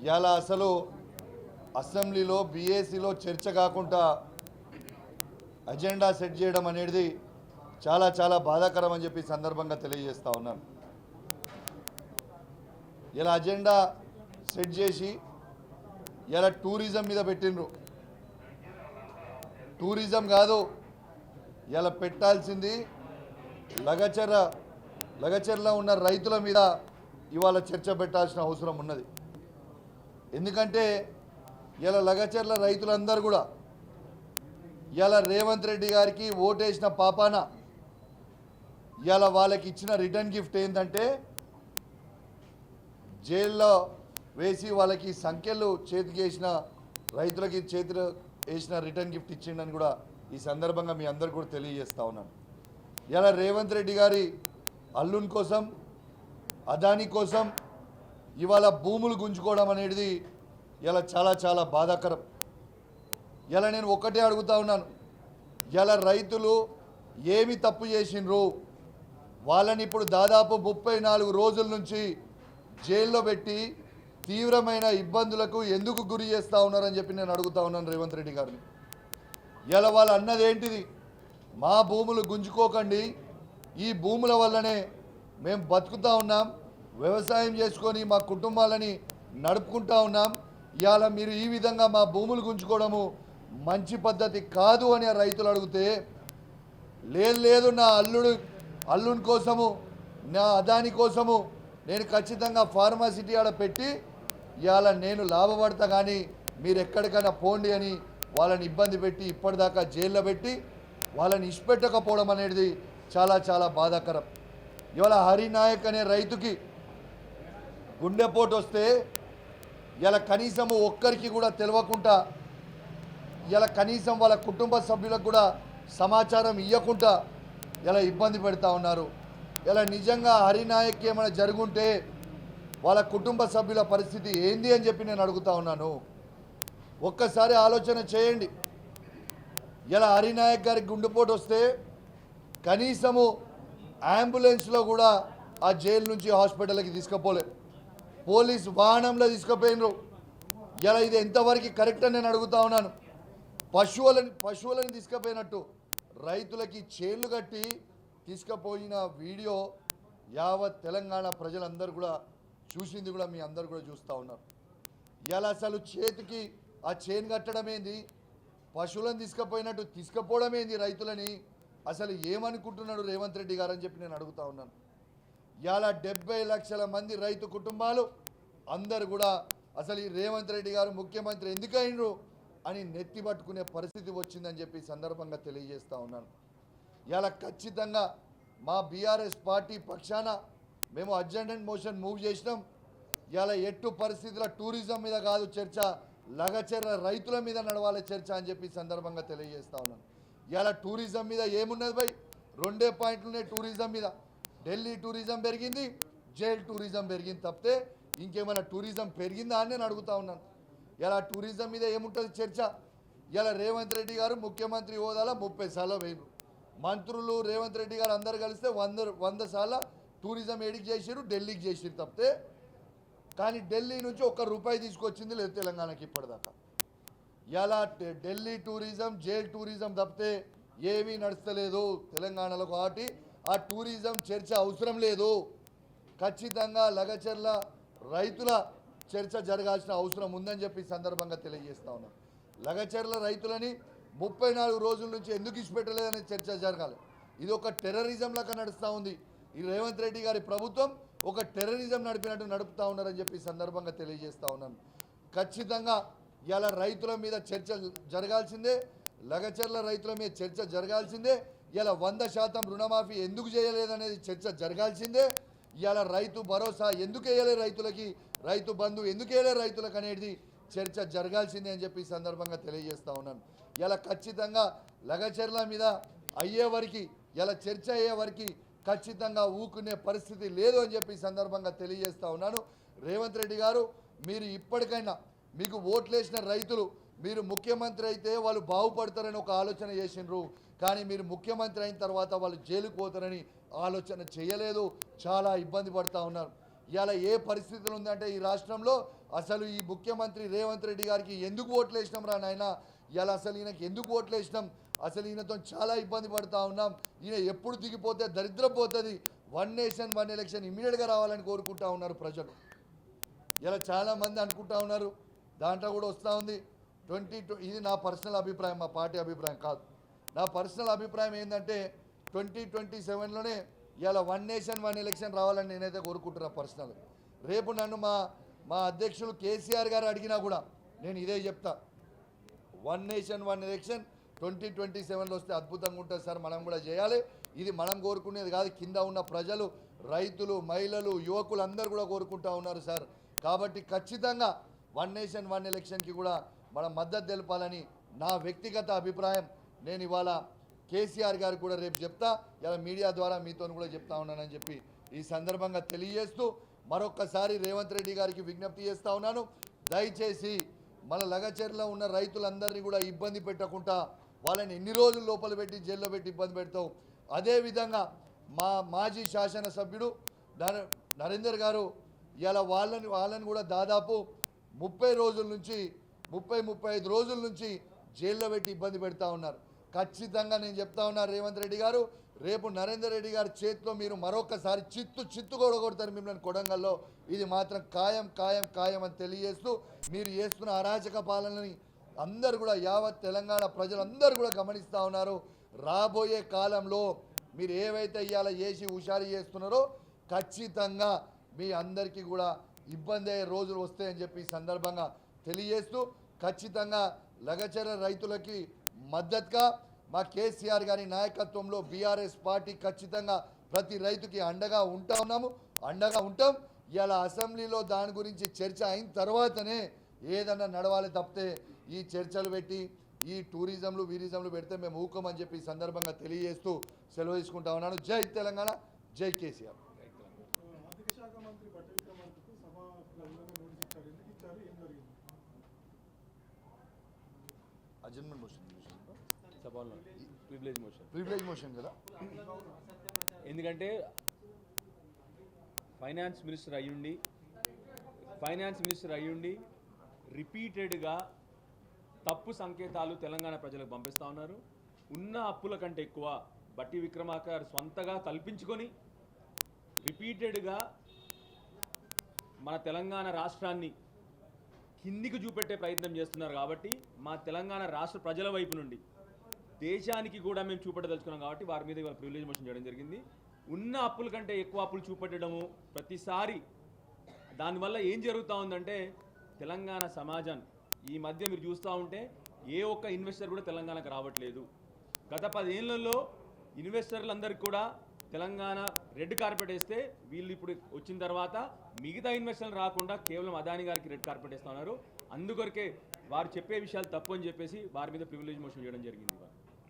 ఇవాళ అసలు అసెంబ్లీలో బీఏసీలో చర్చ కాకుండా అజెండా సెట్ చేయడం అనేది చాలా చాలా బాధాకరం అని చెప్పి సందర్భంగా తెలియజేస్తా ఉన్నాను. ఇలా అజెండా సెట్ చేసి ఇలా టూరిజం మీద పెట్టిండ్రు. టూరిజం కాదు, ఇలా పెట్టాల్సింది లగచర్ల ఉన్న రైతుల మీద ఇవాళ చర్చ పెట్టాల్సిన అవసరం ఉన్నది. ఎందుకంటే ఇలా లగచర్ల రైతులందరూ కూడా ఇలా రేవంత్ రెడ్డి గారికి ఓటేసిన పాపాన ఇలా వాళ్ళకి ఇచ్చిన రిటర్న్ గిఫ్ట్ ఏంటంటే జైల్లో వేసి వాళ్ళకి సంఖ్యలు చేతికి వేసిన రైతులకి చేతిలో వేసిన రిటర్న్ గిఫ్ట్ ఇచ్చిండని కూడా ఈ సందర్భంగా మీ అందరు కూడా తెలియజేస్తా ఉన్నాను. ఇలా రేవంత్ రెడ్డి గారి అల్లుని కోసం అదాని కోసం ఇవాళ భూములు గుంజుకోవడం అనేది ఇలా చాలా చాలా బాధాకరం. ఇలా నేను ఒక్కటే అడుగుతా ఉన్నాను, ఇలా రైతులు ఏమి తప్పు చేసిండ్రు? వాళ్ళని ఇప్పుడు దాదాపు 34 రోజుల నుంచి జైల్లో పెట్టి తీవ్రమైన ఇబ్బందులకు ఎందుకు గురి చేస్తూ ఉన్నారని చెప్పి నేను అడుగుతా ఉన్నాను రేవంత్ రెడ్డి గారిని. ఇలా వాళ్ళు అన్నది ఏంటిది? మా భూములు గుంజుకోకండి, ఈ భూముల వల్లనే మేము బతుకుతూ ఉన్నాం, వ్యవసాయం చేసుకొని మా కుటుంబాలని నడుపుకుంటా ఉన్నాం. ఇవాళ మీరు ఈ విధంగా మా భూములు గుంజుకోవడము మంచి పద్ధతి కాదు అని ఆ రైతులు అడిగితే, లేదు నా అల్లుని కోసము నా అదాని కోసము నేను ఖచ్చితంగా ఫార్మాసిటీ ఆడ పెట్టి ఇవాళ నేను లాభపడతా, కానీ మీరు ఎక్కడికైనా పోండి అని వాళ్ళని ఇబ్బంది పెట్టి ఇప్పటిదాకా జైల్లో పెట్టి వాళ్ళని ఇష్టపెట్టకపోవడం అనేది చాలా చాలా బాధాకరం. ఇవాళ హరినాయక్ అనే రైతుకి గుండెపోటు వస్తే ఇలా కనీసము ఒక్కరికి కూడా తెలియకుండా, ఇలా కనీసం వాళ్ళ కుటుంబ సభ్యులకు కూడా సమాచారం ఇవ్వకుండా ఇలా ఇబ్బంది పెడతా ఉన్నారు. ఇలా నిజంగా హరినాయక్కి ఏమైనా జరుగుంటే వాళ్ళ కుటుంబ సభ్యుల పరిస్థితి ఏంది అని చెప్పి నేను అడుగుతా ఉన్నాను. ఒక్కసారి ఆలోచన చేయండి. ఇలా హరినాయక్ గారికి గుండెపోటు వస్తే కనీసము అంబులెన్స్లో కూడా ఆ జైలు నుంచి హాస్పిటల్కి తీసుకుపోలే, పోలీస్ వాహనంలో తీసుకుపోయినరు. ఇలా ఇది ఎంతవరకు కరెక్ట్ అని నేను అడుగుతా ఉన్నాను. పశువులని తీసుకుపోయినట్టు రైతులకి చేళ్లు కట్టి తీసుకుపోయిన వీడియో యావత్ తెలంగాణ ప్రజలందరూ కూడా చూసింది కూడా మీ అందరు కూడా చూస్తూ ఉన్నారు. ఇలా అసలు చేతికి ఆ చైన్ కట్టడం ఏంది, పశువులను తీసుకుపోయినట్టు తీసుకుపోవడం ఏంది రైతులని, అసలు ఏమనుకుంటున్నాడు రేవంత్ రెడ్డి గారు అని చెప్పి నేను అడుగుతా ఉన్నాను. ఇలా 70 లక్షల మంది రైతు కుటుంబాలు అందరు కూడా అసలు ఈ రేవంత్ రెడ్డి గారు ముఖ్యమంత్రి ఎందుకు అయినరు అని నెత్తి పట్టుకునే పరిస్థితి వచ్చిందని చెప్పి సందర్భంగా తెలియజేస్తూ ఉన్నాను. ఇలా ఖచ్చితంగా మా బీఆర్ఎస్ పార్టీ పక్షాన మేము అర్జెంట్ మోషన్ మూవ్ చేసినాం. ఇలా ఎట్టు పరిస్థితుల టూరిజం మీద కాదు చర్చ, లగచర్ల రైతుల మీద నడవాలి చర్చ అని చెప్పి సందర్భంగా తెలియజేస్తా ఉన్నాను. ఇలా టూరిజం మీద ఏమున్నది భయ్? 2 పాయింట్లు ఉన్నాయి టూరిజం మీద. ఢిల్లీ టూరిజం పెరిగింది, జైల్ టూరిజం పెరిగింది తప్పితే ఇంకేమైనా టూరిజం పెరిగిందా అని నేను అడుగుతా ఉన్నాను. ఇలా టూరిజం మీద ఏముంటుంది చర్చ? ఇలా రేవంత్ రెడ్డి గారు ముఖ్యమంత్రి హోదాలో 30 సార్లు వేయరు, మంత్రులు రేవంత్ రెడ్డి గారు అందరు కలిస్తే 100 సార్లు టూరిజం ఏడికి చేసిరు, ఢిల్లీకి చేసిరు తప్పితే, కానీ ఢిల్లీ నుంచి ₹1 తీసుకొచ్చింది లేదు తెలంగాణకి ఇప్పటిదాకా. ఇలా ఢిల్లీ టూరిజం జైల్ టూరిజం తప్పితే ఏమీ నడుస్తలేదు తెలంగాణలో. కాబట్టి ఆ టూరిజం చర్చ అవసరం లేదు. ఖచ్చితంగా లగచర్ల రైతుల చర్చ జరగాల్సిన అవసరం ఉందని చెప్పి సందర్భంగా తెలియజేస్తా ఉన్నాం. లగచర్ల రైతులని 34 రోజుల నుంచి ఎందుకు ఇచ్చిపెట్టలేదనే చర్చ జరగాలి. ఇది ఒక టెర్రరిజం లాగా నడుస్తూ ఉంది. ఈ రేవంత్ రెడ్డి గారి ప్రభుత్వం ఒక టెర్రరిజం నడిపినట్టు నడుపుతూ ఉన్నారని చెప్పి సందర్భంగా తెలియజేస్తా ఉన్నాను. ఖచ్చితంగా ఇలా రైతుల మీద చర్చ జరగాల్సిందే, లగచర్ల రైతుల మీద చర్చ జరగాల్సిందే. ఇలా 100% రుణమాఫీ ఎందుకు చేయలేదనేది చర్చ జరగాల్సిందే. ఇలా రైతు భరోసా ఎందుకు వేయలే రైతులకి, రైతు బంధు ఎందుకు వేయలే రైతులకు అనేది చర్చ జరగాల్సిందే అని చెప్పి సందర్భంగా తెలియజేస్తా ఉన్నాను. ఇలా ఖచ్చితంగా లగచర్ల మీద అయ్యేవరకు, ఇలా చర్చ అయ్యేవరకు ఖచ్చితంగా ఊకునే పరిస్థితి లేదు అని చెప్పి సందర్భంగా తెలియజేస్తా ఉన్నాను. రేవంత్ రెడ్డి గారు, మీరు ఇప్పటికైనా మీకు ఓట్లేసిన రైతులు మీరు ముఖ్యమంత్రి అయితే వాళ్ళు బాగుపడతారని ఒక ఆలోచన చేసిండ్రు, కానీ మీరు ముఖ్యమంత్రి అయిన తర్వాత వాళ్ళు జైలుకు పోతారని ఆలోచన చేయలేదు. చాలా ఇబ్బంది పడతా ఉన్నారు. ఇవాళ ఏ పరిస్థితులు ఉందంటే ఈ రాష్ట్రంలో అసలు ఈ ముఖ్యమంత్రి రేవంత్ రెడ్డి గారికి ఎందుకు ఓట్లు వేసినాం రా నాయన, ఇవాళ అసలు ఈయనకి ఎందుకు ఓట్లు వేసినాం, అసలు ఈయనతో చాలా ఇబ్బంది పడుతూ ఉన్నాం, ఈయన ఎప్పుడు దిగిపోతే దరిద్రం పోతుంది, 1 నేషన్ 1 ఎలక్షన్ ఇమీడియట్గా రావాలని కోరుకుంటా ఉన్నారు ప్రజలు. ఇలా చాలామంది అనుకుంటా ఉన్నారు, దాంట్లో కూడా వస్తూ ఉంది ఇది నా పర్సనల్ అభిప్రాయం, మా పార్టీ అభిప్రాయం కాదు. నా పర్సనల్ అభిప్రాయం ఏంటంటే 2027లోనే ఇలా 1 నేషన్ 1 ఎలక్షన్ రావాలని నేనైతే కోరుకుంటున్నా పర్సనల్. రేపు నన్ను మా అధ్యక్షులు కేసీఆర్ గారు అడిగినా కూడా నేను ఇదే చెప్తా, 1 నేషన్ 1 ఎలక్షన్ 2027లో వస్తే అద్భుతంగా ఉంటుంది సార్, మనం కూడా చేయాలి. ఇది మనం కోరుకునేది కాదు, కింద ఉన్న ప్రజలు, రైతులు, మహిళలు, యువకులు అందరూ కూడా కోరుకుంటా ఉన్నారు సార్. కాబట్టి ఖచ్చితంగా 1 నేషన్ 1 ఎలక్షన్కి కూడా మనం మద్దతు తెలపాలని నా వ్యక్తిగత అభిప్రాయం. నేను ఇవాళ కేసీఆర్ గారికి కూడా రేపు చెప్తా, ఇలా మీడియా ద్వారా మీతో కూడా చెప్తా ఉన్నానని చెప్పి ఈ సందర్భంగా తెలియజేస్తూ మరొక్కసారి రేవంత్ రెడ్డి గారికి విజ్ఞప్తి చేస్తూ ఉన్నాను, దయచేసి మన లగచర్లో ఉన్న రైతులందరినీ కూడా ఇబ్బంది పెట్టకుండా వాళ్ళని ఎన్ని రోజులు లోపల పెట్టి జైల్లో పెట్టి ఇబ్బంది పెడతావు. అదేవిధంగా మా మాజీ శాసనసభ్యుడు నరేందర్ గారు ఇలా వాళ్ళని కూడా దాదాపు 30 రోజుల నుంచి 35 రోజుల నుంచి జైల్లో పెట్టి ఇబ్బంది పెడతా ఉన్నారు. ఖచ్చితంగా నేను చెప్తా ఉన్నా రేవంత్ రెడ్డి గారు, రేపు నరేందర్ రెడ్డి గారి చేతిలో మీరు మరొకసారి చిత్తు కూడా కొడతారు మిమ్మల్ని కొడంగల్లో, ఇది మాత్రం ఖాయం అని తెలియజేస్తూ మీరు చేస్తున్న అరాచక పాలనని అందరూ కూడా యావత్ తెలంగాణ ప్రజలందరూ కూడా గమనిస్తూ ఉన్నారు. రాబోయే కాలంలో మీరు ఏవైతే ఇవాళ చేసి హుషారు చేస్తున్నారో ఖచ్చితంగా మీ అందరికీ కూడా ఇబ్బంది అయ్యే రోజులు వస్తాయని చెప్పి ఈ సందర్భంగా తెలియజేస్తూ ఖచ్చితంగా లగచర రైతులకి మద్దతుగా మా కేసీఆర్ గారి నాయకత్వంలో బీఆర్ఎస్ పార్టీ ఖచ్చితంగా ప్రతి రైతుకి అండగా ఉంటాం. ఇలా అసెంబ్లీలో దాని గురించి చర్చ అయిన తర్వాతనే ఏదన్నా నడవాలి తప్పితే ఈ చర్చలు పెట్టి ఈ వీరిజంలు పెడితే మేము ఊకోమని చెప్పి ఈ సందర్భంగా తెలియజేస్తూ సెలవు తీసుకుంటా ఉన్నాను. జై తెలంగాణ, జై కేసీఆర్. అజెండ్మెంట్ మోషన్ ప్రివిలేజ్ మోషన్ కదా, ఎందుకంటే ఫైనాన్స్ మినిస్టర్ అయ్యుండి రిపీటెడ్గా తప్పు సంకేతాలు తెలంగాణ ప్రజలకు పంపిస్తూ ఉన్నారు. ఉన్న అప్పుల కంటే ఎక్కువ బట్టి విక్రమార్క గారు స్వంతగా కల్పించుకొని రిపీటెడ్గా మన తెలంగాణ రాష్ట్రాన్ని కిందికి చూపెట్టే ప్రయత్నం చేస్తున్నారు. కాబట్టి మా తెలంగాణ రాష్ట్ర ప్రజల వైపు నుండి దేశానికి కూడా మేము చూపెట్టదలుచుకున్నాం కాబట్టి వారి మీద ఇవాళ ప్రివిలేజ్ మోషన్ చేయడం జరిగింది. ఉన్న అప్పుల కంటే ఎక్కువ అప్పులు చూపెట్టడము ప్రతిసారి దానివల్ల ఏం జరుగుతూ ఉందంటే తెలంగాణ సమాజాన్ని ఈ మధ్య మీరు చూస్తూ ఉంటే ఏ ఒక్క ఇన్వెస్టర్ కూడా తెలంగాణకు రావట్లేదు. గత 10 ఏళ్లలో ఇన్వెస్టర్లందరికీ కూడా తెలంగాణ రెడ్ కార్పెట్ వేస్తే వీళ్ళు ఇప్పుడు వచ్చిన తర్వాత మిగతా ఇన్వెస్టర్లు రాకుండా కేవలం అదాని గారికి రెడ్ కార్పెట్ వేస్తూ ఉన్నారు. అందుకొరకే వారు చెప్పే విషయాలు తప్పు అని చెప్పేసి వారి మీద ప్రివిలేజ్ మోషన్ చేయడం జరిగింది.